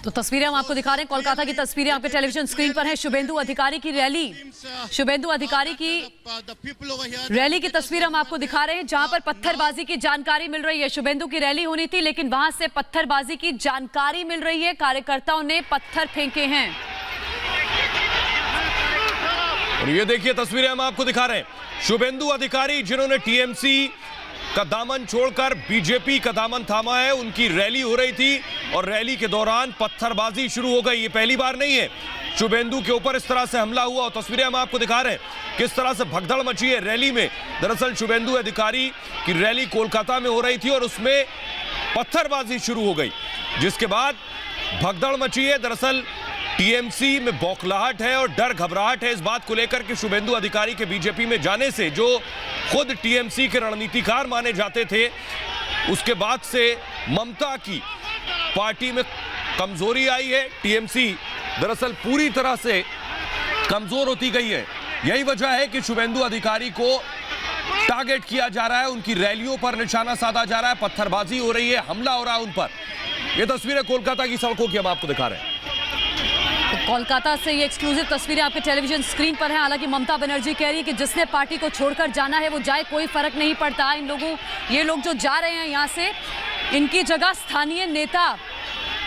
तो तस्वीरें हम आपको दिखा रहे हैं, कोलकाता की तस्वीरें आपके टेलीविजन स्क्रीन पर है। शुभेंदु अधिकारी की रैली, शुभेंदु अधिकारी की रैली की तस्वीर हम आपको दिखा रहे हैं, जहां पर पत्थरबाजी की जानकारी मिल रही है। शुभेंदु की रैली होनी थी, लेकिन वहां से पत्थरबाजी की जानकारी मिल रही है। कार्यकर्ताओं ने पत्थर फेंके हैं। और ये देखिए तस्वीरें हम आपको दिखा रहे हैं, शुभेंदु अधिकारी जिन्होंने टीएमसी का दामन छोड़कर बीजेपी का दामन थामा है, उनकी रैली हो रही थी और रैली के दौरान पत्थरबाजी शुरू हो गई। ये पहली बार नहीं है शुभेंदु के ऊपर इस तरह से हमला हुआ। और तस्वीरें हम आपको दिखा रहे हैं किस तरह से भगदड़ मची है रैली में। दरअसल शुभेंदु अधिकारी की रैली कोलकाता में हो रही थी और उसमें पत्थरबाजी शुरू हो गई, जिसके बाद भगदड़ मची है। दरअसल टीएमसी में बौखलाहट है और डर घबराहट है इस बात को लेकर कि शुभेंदु अधिकारी के बीजेपी में जाने से, जो खुद टीएमसी के रणनीतिकार माने जाते थे, उसके बाद से ममता की पार्टी में कमजोरी आई है। टीएमसी दरअसल पूरी तरह से कमजोर होती गई है। यही वजह है कि शुभेंदु अधिकारी को टारगेट किया जा रहा है, उनकी रैलियों पर निशाना साधा जा रहा है, पत्थरबाजी हो रही है, हमला हो रहा है उन पर। ये तस्वीरें कोलकाता की सड़कों की हम आपको दिखा रहे हैं। तो कोलकाता से ये एक्सक्लूसिव तस्वीरें आपके टेलीविजन स्क्रीन पर हैं। हालांकि ममता बनर्जी कह रही है कि जिसने पार्टी को छोड़कर जाना है वो जाए, कोई फर्क नहीं पड़ता। ये लोग जो जा रहे हैं यहाँ से, इनकी जगह स्थानीय नेता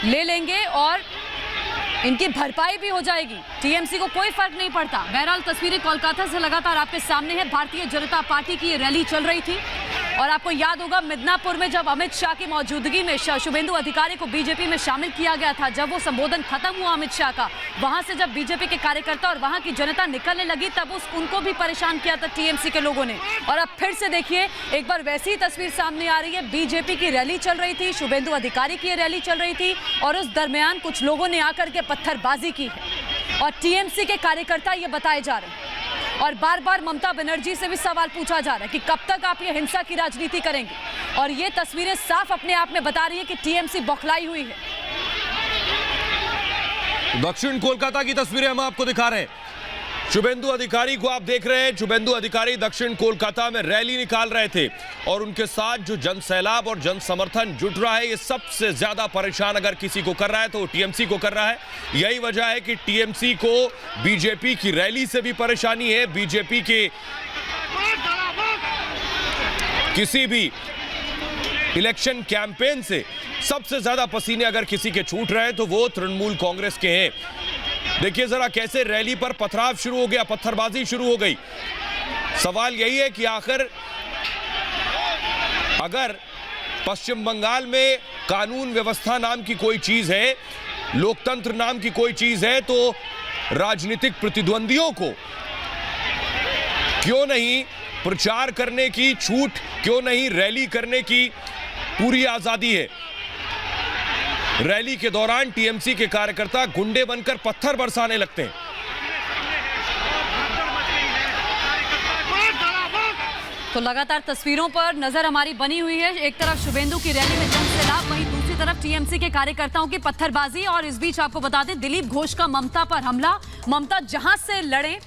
ले लेंगे और इनकी भरपाई भी हो जाएगी। टीएमसी को कोई फर्क नहीं पड़ता। बहरहाल तस्वीरें कोलकाता से लगातार आपके सामने है। भारतीय जनता पार्टी की ये रैली चल रही थी और आपको याद होगा मिदनापुर में जब अमित शाह की मौजूदगी में शुभेंदु अधिकारी को बीजेपी में शामिल किया गया था, जब वो संबोधन खत्म हुआ अमित शाह का, वहां से जब बीजेपी के कार्यकर्ता और वहां की जनता निकलने लगी, तब उनको भी परेशान किया था टीएमसी के लोगों ने। और अब फिर से देखिए एक बार वैसी तस्वीर सामने आ रही है। बीजेपी की रैली चल रही थी, शुभेंदु अधिकारी की रैली चल रही थी और उस दरमियान कुछ लोगों ने आकर के पत्थरबाजी की है और टीएमसी के कार्यकर्ता ये बताए जा रहे हैं। और बार बार ममता बनर्जी से भी सवाल पूछा जा रहा है कि कब तक आप ये हिंसा की राजनीति करेंगे। और ये तस्वीरें साफ अपने आप में बता रही है कि टीएमसी बौखलाई हुई है। दक्षिण कोलकाता की तस्वीरें हम आपको दिखा रहे हैं। शुभेंदु अधिकारी को आप देख रहे हैं। शुभेंदु अधिकारी दक्षिण कोलकाता में रैली निकाल रहे थे और उनके साथ जो जन सैलाब और जन समर्थन जुट रहा है, ये सबसे ज्यादा परेशान अगर किसी को कर रहा है तो टीएमसी को कर रहा है। यही वजह है कि टीएमसी को बीजेपी की रैली से भी परेशानी है। बीजेपी के किसी भी इलेक्शन कैंपेन से सबसे ज्यादा पसीने अगर किसी के छूट रहे हैं तो वो तृणमूल कांग्रेस के हैं। देखिए जरा कैसे रैली पर पथराव शुरू हो गया, पत्थरबाजी शुरू हो गई। सवाल यही है कि आखिर अगर पश्चिम बंगाल में कानून व्यवस्था नाम की कोई चीज है, लोकतंत्र नाम की कोई चीज है, तो राजनीतिक प्रतिद्वंदियों को क्यों नहीं प्रचार करने की छूट, क्यों नहीं रैली करने की पूरी आजादी है। रैली के दौरान टीएमसी के कार्यकर्ता गुंडे बनकर पत्थर बरसाने लगते हैं। तो लगातार तस्वीरों पर नजर हमारी बनी हुई है। एक तरफ शुभेंदु की रैली में जनसैलाब, वहीं दूसरी तरफ टीएमसी के कार्यकर्ताओं की पत्थरबाजी। और इस बीच आपको बता दें दिलीप घोष का ममता पर हमला। ममता जहां से लड़े,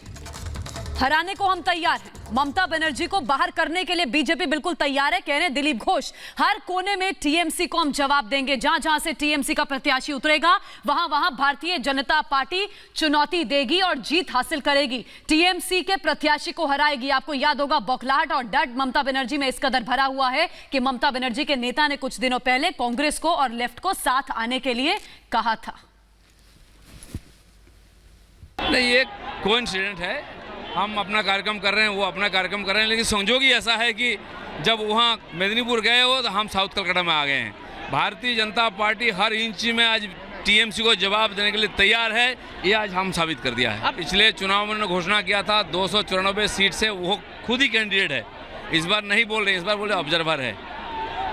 हराने को हम तैयार हैं। ममता बनर्जी को बाहर करने के लिए बीजेपी बिल्कुल तैयार है, कह रहे हैं दिलीप घोष। हर कोने में टीएमसी को हम जवाब देंगे। जहां जहां से टीएमसी का प्रत्याशी उतरेगा वहां वहां भारतीय जनता पार्टी चुनौती देगी और जीत हासिल करेगी, टीएमसी के प्रत्याशी को हराएगी। आपको याद होगा बौखलाहट और डर ममता बनर्जी में इस कदर भरा हुआ है कि ममता बनर्जी के नेता ने कुछ दिनों पहले कांग्रेस को और लेफ्ट को साथ आने के लिए कहा था। नहीं, ये कोइंसिडेंट है। हम अपना कार्यक्रम कर रहे हैं, वो अपना कार्यक्रम कर रहे हैं, लेकिन संजोग ही ऐसा है कि जब वहाँ मेदिनीपुर गए हो तो हम साउथ कलकत्ता में आ गए हैं। भारतीय जनता पार्टी हर इंच में आज टीएमसी को जवाब देने के लिए तैयार है। ये आज हम साबित कर दिया है। पिछले चुनाव में उन्होंने घोषणा किया था 294 सीट से वो खुद ही कैंडिडेट है। इस बार नहीं बोल रहे, इस बार बोले ऑब्जर्वर है।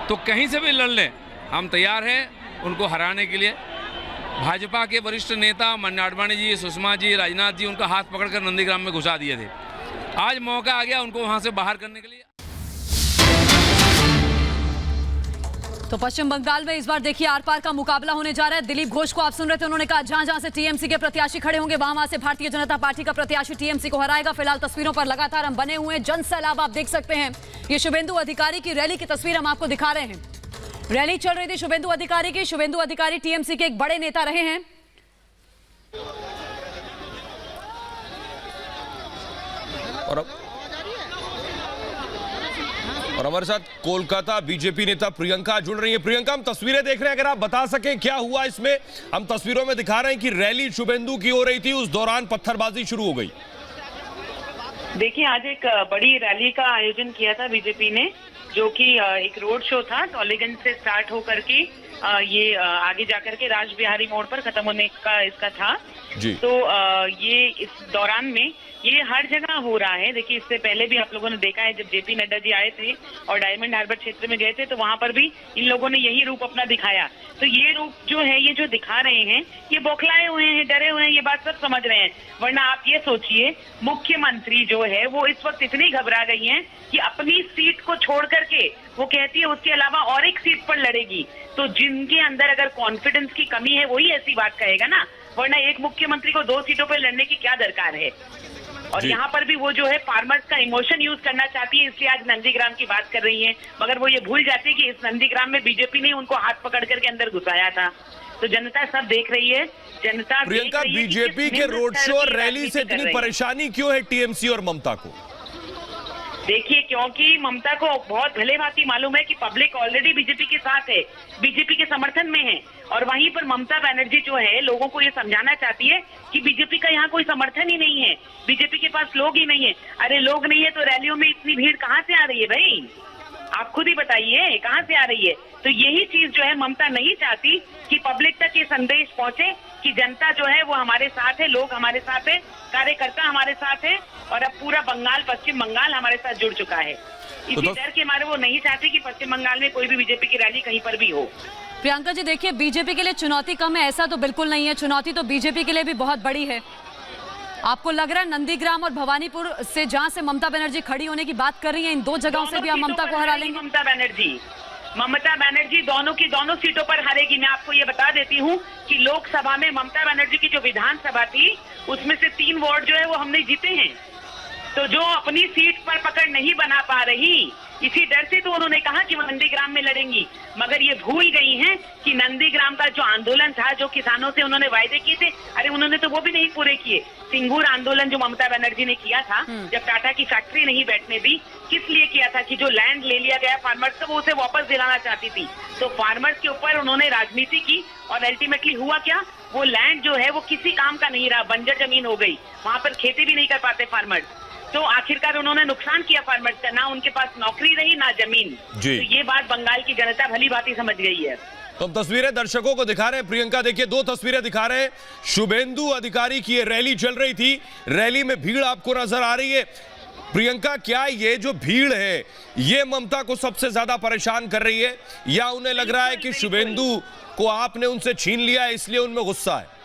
तो कहीं से भी लड़ लें, हम तैयार हैं उनको हराने के लिए। भाजपा के वरिष्ठ नेता मन्ना आडवाणी जी, सुषमा जी, राजनाथ जी उनका हाथ पकड़कर नंदीग्राम में घुसा दिए थे। आज मौका आ गया उनको वहां से बाहर करने के लिए। तो पश्चिम बंगाल में इस बार देखिए आर पार का मुकाबला होने जा रहा है। दिलीप घोष को आप सुन रहे थे, उन्होंने कहा जहां जहां से टीएमसी के प्रत्याशी खड़े होंगे वहां से भारतीय जनता पार्टी का प्रत्याशी टीएमसी को हराएगा। फिलहाल तस्वीरों पर लगातार हम बने हुए हैं, जन सैलाब आप देख सकते हैं। ये शुभेंदु अधिकारी की रैली की तस्वीर हम आपको दिखा रहे हैं। रैली चल रही थी शुभेंदु अधिकारी की। शुभेंदु अधिकारी टीएमसी के एक बड़े नेता रहे हैं। और हमारे साथ कोलकाता बीजेपी नेता प्रियंका जुड़ रही है। प्रियंका, हम तस्वीरें देख रहे हैं, अगर आप बता सकें क्या हुआ इसमें। हम तस्वीरों में दिखा रहे हैं कि रैली शुभेंदु की हो रही थी, उस दौरान पत्थरबाजी शुरू हो गई। देखिए, आज एक बड़ी रैली का आयोजन किया था बीजेपी ने, जो कि एक रोड शो था। टॉलीगंज से स्टार्ट होकर के ये आगे जाकर के राज बिहारी मोड़ पर खत्म होने का इसका था जी। तो ये इस दौरान में ये हर जगह हो रहा है। देखिए, इससे पहले भी आप लोगों ने देखा है, जब जेपी नड्डा जी आए थे और डायमंड हार्बर क्षेत्र में गए थे, तो वहां पर भी इन लोगों ने यही रूप अपना दिखाया। तो ये रूप जो है, ये जो दिखा रहे हैं, ये बौखलाए हुए हैं, डरे हुए हैं, ये बात सब समझ रहे हैं। वरना आप ये सोचिए, मुख्यमंत्री जो है वो इस वक्त इतनी घबरा गई हैं कि अपनी सीट को छोड़ करके वो कहती है उसके अलावा और एक सीट पर लड़ेगी। तो जिनके अंदर अगर कॉन्फिडेंस की कमी है वही ऐसी बात कहेगा ना, वरना एक मुख्यमंत्री को 2 सीटों पर लड़ने की क्या दरकार है। और यहाँ पर भी वो जो है फार्मर्स का इमोशन यूज करना चाहती है, इसलिए आज नंदीग्राम की बात कर रही है। मगर वो ये भूल जाती है कि इस नंदीग्राम में बीजेपी ने उनको हाथ पकड़ करके अंदर घुसाया था। तो जनता सब देख रही है। जनता प्रियंका, बीजेपी के रोड शो और रैली से इतनी परेशानी क्यों है टीएमसी और ममता को? देखिए, क्योंकि ममता को बहुत भले भांति मालूम है कि पब्लिक ऑलरेडी बीजेपी के साथ है, बीजेपी के समर्थन में है। और वहीं पर ममता बनर्जी जो है लोगों को ये समझाना चाहती है कि बीजेपी का यहाँ कोई समर्थन ही नहीं है, बीजेपी के पास लोग ही नहीं है। अरे लोग नहीं है तो रैलियों में इतनी भीड़ कहाँ से आ रही है भाई? आप खुद ही बताइए कहाँ से आ रही है। तो यही चीज जो है ममता नहीं चाहती कि पब्लिक तक ये संदेश पहुंचे कि जनता जो है वो हमारे साथ है, लोग हमारे साथ है, कार्यकर्ता हमारे साथ है। और अब पूरा बंगाल, पश्चिम बंगाल हमारे साथ जुड़ चुका है। इसी डर के मारे वो नहीं चाहती कि पश्चिम बंगाल में कोई भी बीजेपी की रैली कहीं पर भी हो। प्रियंका जी, देखिए, बीजेपी के लिए चुनौती कम है ऐसा तो बिल्कुल नहीं है। चुनौती तो बीजेपी के लिए भी बहुत बड़ी है। आपको लग रहा है नंदीग्राम और भवानीपुर से, जहां से ममता बनर्जी खड़ी होने की बात कर रही है, इन 2 जगहों से भी आप ममता को हरा लेंगे? ममता बनर्जी दोनों की दोनों सीटों पर हारेगी। मैं आपको ये बता देती हूँ कि लोकसभा में ममता बनर्जी की जो विधानसभा थी, उसमें से 3 वार्ड जो है वो हमने जीते हैं। तो जो अपनी सीट पर पकड़ नहीं बना पा रही, इसी डर से तो उन्होंने कहा कि वो नंदीग्राम में लड़ेंगी। मगर ये भूल गई हैं कि नंदीग्राम का जो आंदोलन था, जो किसानों से उन्होंने वायदे किए थे, अरे उन्होंने तो वो भी नहीं पूरे किए। सिंगूर आंदोलन जो ममता बनर्जी ने किया था, जब टाटा की फैक्ट्री नहीं बैठने दी, किस लिए किया था? कि जो लैंड ले लिया गया फार्मर्स का, वो उसे वापस दिलाना चाहती थी। तो फार्मर्स के ऊपर उन्होंने राजनीति की और अल्टीमेटली हुआ क्या? वो लैंड जो है वो किसी काम का नहीं रहा, बंजर जमीन हो गई। वहां पर खेती भी नहीं कर पाते फार्मर्स। तो आखिरकार उन्होंने नुकसान किया फार्मर्स का, ना उनके पास नौकरी रही ना जमीन। तो ये बात बंगाल की जनता भली भांति समझ गई है। तो हम तस्वीरें दर्शकों को दिखा रहे हैं। प्रियंका, देखिए, 2 तस्वीरें दिखा रहे हैं। शुभेंदु अधिकारी की ये रैली चल रही थी, रैली में भीड़ आपको नजर आ रही है। प्रियंका, क्या ये जो भीड़ है ये ममता को सबसे ज्यादा परेशान कर रही है, या उन्हें लग रहा है कि शुभेंदु को आपने उनसे छीन लिया है इसलिए उनमें गुस्सा है?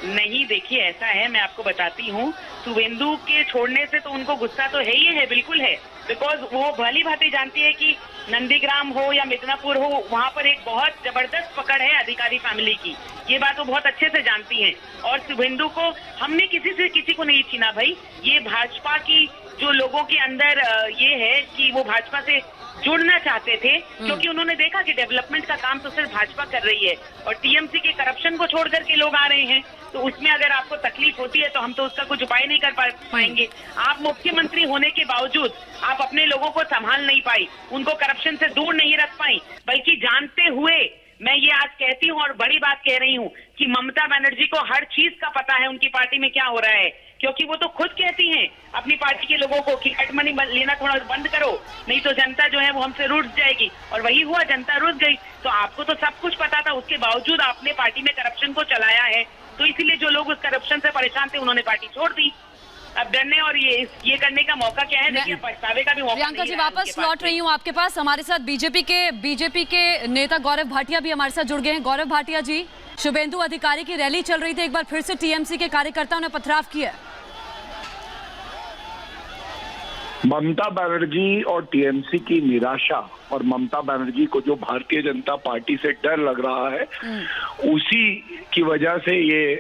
नहीं, देखिए, ऐसा है, मैं आपको बताती हूँ। शुभेंदु के छोड़ने से तो उनको गुस्सा तो है ही है, बिल्कुल है। बिकॉज वो भली भांति जानती है कि नंदीग्राम हो या मिदनापुर हो, वहाँ पर एक बहुत जबरदस्त पकड़ है अधिकारी फैमिली की। ये बात वो बहुत अच्छे से जानती हैं। और शुभेंदु को हमने किसी को नहीं छीना भाई। ये भाजपा की जो लोगों के अंदर ये है कि वो भाजपा से जुड़ना चाहते थे, क्योंकि उन्होंने देखा कि डेवलपमेंट का काम तो सिर्फ भाजपा कर रही है और टीएमसी के करप्शन को छोड़ करके लोग आ रहे हैं। तो उसमें अगर आपको तकलीफ होती है तो हम तो उसका कुछ उपाय नहीं कर पाएंगे। आप मुख्यमंत्री होने के बावजूद आप अपने लोगों को संभाल नहीं पाई, उनको करप्शन से दूर नहीं रख पाई, बल्कि जानते हुए मैं ये आज कहती हूँ और बड़ी बात कह रही हूँ कि ममता बनर्जी को हर चीज का पता है उनकी पार्टी में क्या हो रहा है। क्योंकि वो तो खुद कहती हैं अपनी पार्टी के लोगों को कि कट मनी लेना थोड़ा बंद करो, नहीं तो जनता जो है वो हमसे रूठ जाएगी। और वही हुआ, जनता रूठ गई। तो आपको तो सब कुछ पता था, उसके बावजूद आपने पार्टी में करप्शन को चलाया है। तो इसीलिए जो लोग उस करप्शन से परेशान थे उन्होंने पार्टी छोड़ दी। अब डरने और ये करने का मौका क्या है? देखिए, पछतावे का भी मौका। प्रियंका जी, वापस लौट रही हूँ आपके पास। हमारे साथ बीजेपी के नेता गौरव भाटिया भी हमारे साथ जुड़ गए हैं। गौरव भाटिया जी, शुभेंदु अधिकारी की रैली चल रही थी, एक बार फिर से टीएमसी के कार्यकर्ताओं ने पथराव किया। ममता बनर्जी और टीएमसी की निराशा और ममता बनर्जी को जो भारतीय जनता पार्टी से डर लग रहा है, उसी की वजह से ये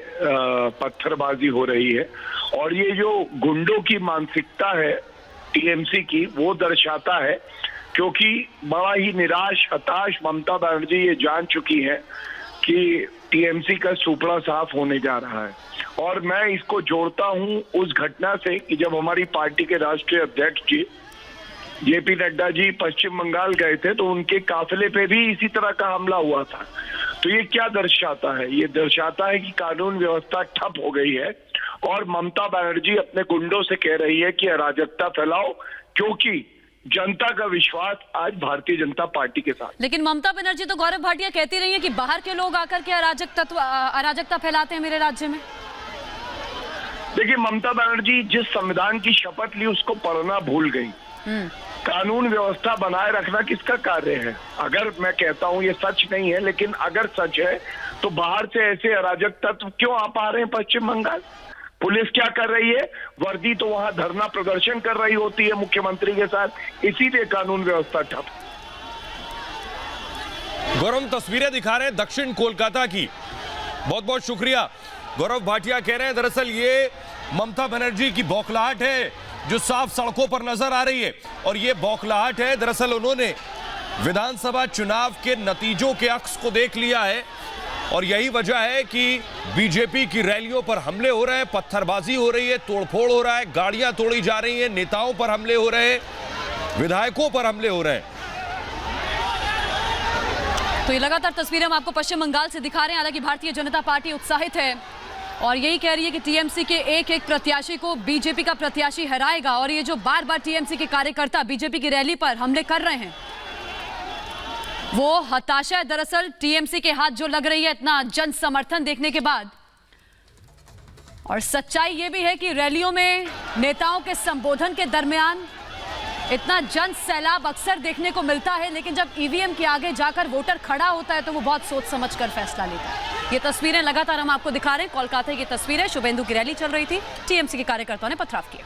पत्थरबाजी हो रही है। और ये जो गुंडों की मानसिकता है टीएमसी की, वो दर्शाता है क्योंकि बड़ा ही निराश हताश ममता बनर्जी ये जान चुकी है कि टीएमसी का सुपड़ा साफ होने जा रहा है। और मैं इसको जोड़ता हूं उस घटना से कि जब हमारी पार्टी के राष्ट्रीय अध्यक्ष जी जेपी नड्डा जी पश्चिम बंगाल गए थे तो उनके काफिले पे भी इसी तरह का हमला हुआ था। तो ये क्या दर्शाता है? ये दर्शाता है कि कानून व्यवस्था ठप हो गई है और ममता बनर्जी अपने गुंडों से कह रही है कि अराजकता फैलाओ, क्योंकि जनता का विश्वास आज भारतीय जनता पार्टी के साथ। लेकिन ममता बनर्जी तो गौरव भाटिया कहती रही है कि बाहर के लोग आकर के अराजकता फैलाते हैं मेरे राज्य में। देखिए, ममता बनर्जी जिस संविधान की शपथ ली उसको पढ़ना भूल गई। कानून व्यवस्था बनाए रखना किसका कार्य है? अगर मैं कहता हूं ये सच नहीं है, लेकिन अगर सच है तो बाहर से ऐसे अराजक तत्व क्यों आ पा रहे हैं पश्चिम बंगाल? पुलिस क्या कर रही है? वर्दी तो वहां धरना प्रदर्शन कर रही होती है मुख्यमंत्री के साथ, इसीलिए कानून व्यवस्था ठप। गौरव तस्वीरें दिखा रहे हैं दक्षिण कोलकाता की। बहुत बहुत शुक्रिया। गौरव भाटिया कह रहे हैं दरअसल ये ममता बनर्जी की बौखलाहट है जो साफ सड़कों पर नजर आ रही है, और ये बौखलाहट है दरअसल उन्होंने विधानसभा चुनाव के नतीजों के अक्स को देख लिया है और यही वजह है कि बीजेपी की रैलियों पर हमले हो रहे हैं, पत्थरबाजी हो रही है, तोड़फोड़ हो रहा है, गाड़ियां तोड़ी जा रही हैं, नेताओं पर हमले हो रहे हैं, विधायकों पर हमले हो रहे हैं। तो ये लगातार तस्वीरें हम आपको पश्चिम बंगाल से दिखा रहे हैं। हालांकि भारतीय जनता पार्टी उत्साहित है और यही कह रही है कि टीएमसी के एक एक प्रत्याशी को बीजेपी का प्रत्याशी हराएगा। और ये जो बार बार टीएमसी के कार्यकर्ता बीजेपी की रैली पर हमले कर रहे हैं वो हताशा है दरअसल टीएमसी के हाथ जो लग रही है इतना जन समर्थन देखने के बाद। और सच्चाई ये भी है कि रैलियों में नेताओं के संबोधन के दरमियान इतना जन सैलाब अक्सर देखने को मिलता है, लेकिन जब ईवीएम के आगे जाकर वोटर खड़ा होता है तो वो बहुत सोच समझकर फैसला लेता है। ये तस्वीरें लगातार हम आपको दिखा रहे हैं, कोलकाता की तस्वीरें। शुभेंदु की रैली चल रही थी, टीएमसी के कार्यकर्ताओं ने पथराव किया।